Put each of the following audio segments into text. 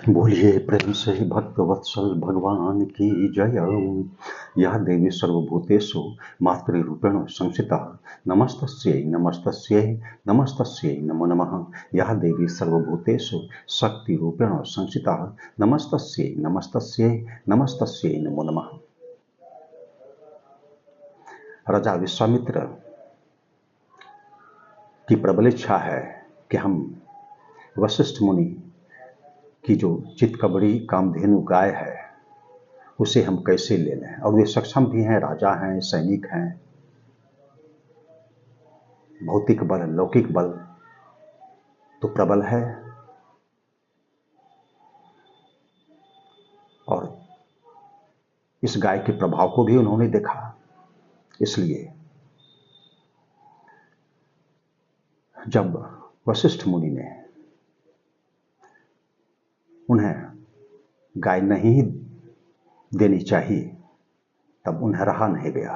बोलिए प्रेम से भक्तवत्सल भगवान की जय। यह देवी सर्वभूतेषु मातृरूपेण संस्थिता। नमस्तस्यै नमस्तस्यै नमस्तस्यै नमो नमः। यह देवी सर्वभूतेषु शक्तिरूपेण संस्थिता। नमस्तस्यै नमस्तस्यै नमस्तस्यै नमो नमः। राजा विश्वामित्र की प्रबल इच्छा है कि हम वशिष्ठ मुनि की जो चितकबरी कामधेनु गाय है उसे हम कैसे ले लें। और वे सक्षम भी हैं, राजा हैं, सैनिक हैं, भौतिक बल लौकिक बल तो प्रबल है। और इस गाय के प्रभाव को भी उन्होंने देखा, इसलिए जब वशिष्ठ मुनि ने उन्हें गाय नहीं देनी चाहिए तब उन्हें रहा नहीं गया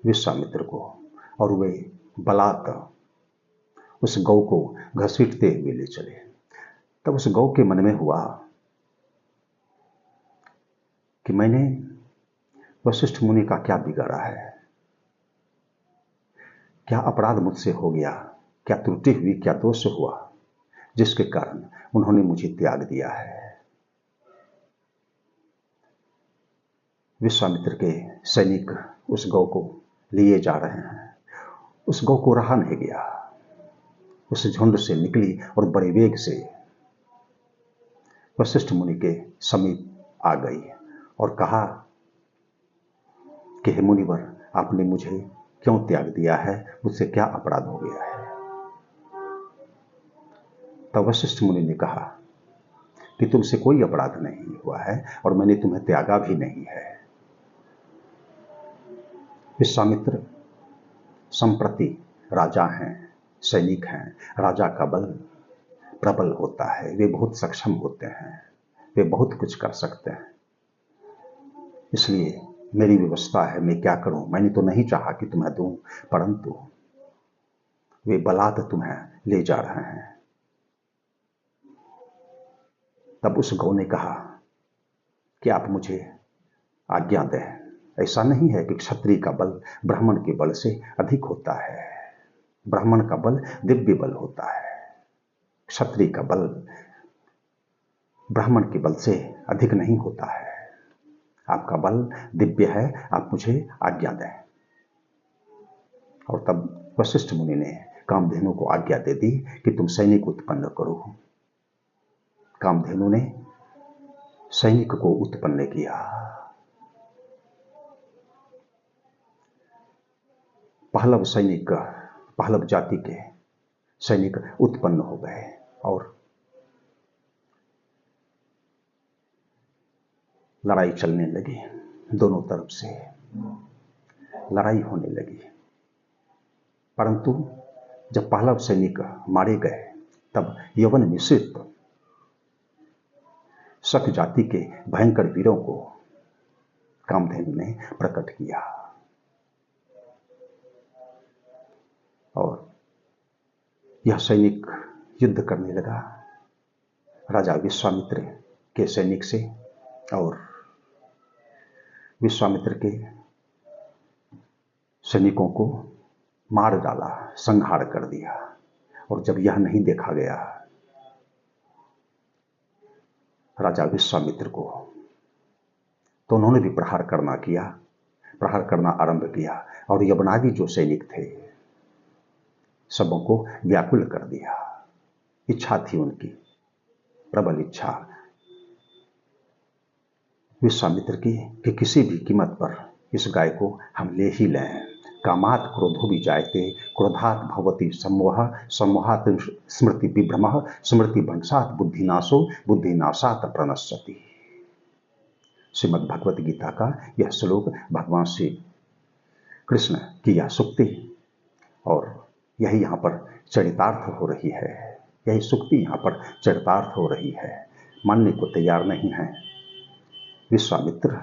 विश्वामित्र को, और वे बलात् उस गौ को घसीटते हुए ले चले। तब उस गौ के मन में हुआ कि मैंने वशिष्ठ मुनि का क्या बिगाड़ा है, क्या अपराध मुझसे हो गया, क्या त्रुटि हुई, क्या दोष हुआ जिसके कारण उन्होंने मुझे त्याग दिया है। विश्वामित्र के सैनिक उस गौ को लिए जा रहे हैं, उस गौ को रहा नहीं गया, उस झुंड से निकली और बड़े वेग से वशिष्ठ मुनि के समीप आ गई और कहा कि हे मुनिवर, आपने मुझे क्यों त्याग दिया है, मुझसे क्या अपराध हो गया है। तब वशिष्ठ मुनि ने कहा कि तुमसे कोई अपराध नहीं हुआ है और मैंने तुम्हें त्यागा भी नहीं है। विश्वामित्र संप्रति राजा हैं, सैनिक हैं, राजा का बल प्रबल होता है, वे बहुत सक्षम होते हैं, वे बहुत कुछ कर सकते हैं। इसलिए मेरी व्यवस्था है, मैं क्या करूं, मैंने तो नहीं चाहा कि तुम्हें दूं, परंतु वे बलात् तुम्हें ले जा रहे हैं। तब उस गौ ने कहा कि आप मुझे आज्ञा दें। ऐसा नहीं है कि क्षत्रिय का बल ब्राह्मण के बल से अधिक होता है, ब्राह्मण का बल दिव्य बल होता है, क्षत्रिय का बल ब्राह्मण के बल से अधिक नहीं होता है। आपका बल दिव्य है, आप मुझे आज्ञा दें। और तब वशिष्ठ मुनि ने कामधेनु को आज्ञा दे दी कि तुम सैनिक उत्पन्न करो। कामधेनु ने सैनिक को उत्पन्न किया। पहलव सैनिक, पहलव जाति के सैनिक उत्पन्न हो गए और लड़ाई चलने लगी। दोनों तरफ से लड़ाई होने लगी, परंतु जब पहलव सैनिक मारे गए तब यवन मिश्रित शक जाति के भयंकर वीरों को कामधेनु ने प्रकट किया और यह सैनिक युद्ध करने लगा राजा विश्वामित्र के सैनिक से, और विश्वामित्र के सैनिकों को मार डाला, संहार कर दिया। और जब यह नहीं देखा गया राजा विश्वामित्र को, तो उन्होंने भी प्रहार करना आरंभ किया और यवनादि जो सैनिक थे सबों को व्याकुल कर दिया। इच्छा थी उनकी, प्रबल इच्छा विश्वामित्र की कि किसी भी कीमत पर इस गाय को हम ले ही लें। कामात् क्रोधो विजायते, क्रोधात् भवति सम्मोह, सम्मोहात् स्मृति विभ्रमः, स्मृति भंसात् बुद्धिनाशो, बुद्धिनाशात् प्रणश्यति। श्रीमद् भगवत गीता का यह श्लोक भगवान श्री कृष्ण की यह सुक्ति, और यही यहाँ पर चरितार्थ हो रही है, यही सुक्ति यहाँ पर चरितार्थ हो रही है। मानने को तैयार नहीं है विश्वामित्र,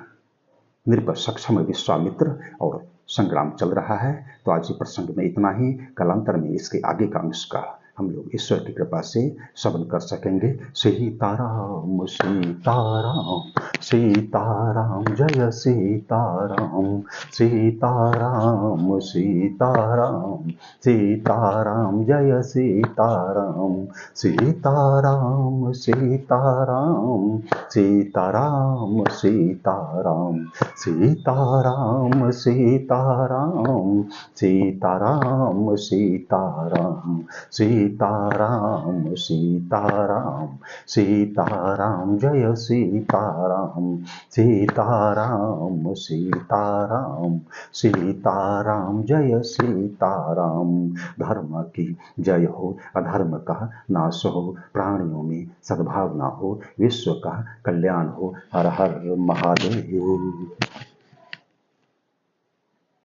नृप सक्षम विश्वामित्र, और संग्राम चल रहा है। तो आज के प्रसंग में इतना ही, कलांतर में इसके आगे का अंश का हम लोग ईश्वर की कृपा से श्रवण कर सकेंगे। सीताराम सीताराम सीताराम जय सीताराम सीताराम सीताराम सीताराम जय सीताराम सीताराम सीताराम सीताराम सीताराम सीताराम सीताराम सीताराम सीताराम सीताराम सीताराम सीताराम जय सीताराम सीताराम सीताराम सीताराम जय सीताराम। धर्म की जय हो, अधर्म का नाश हो, प्राणियों में सद्भावना हो, विश्व का कल्याण हो। हर हर महादेव।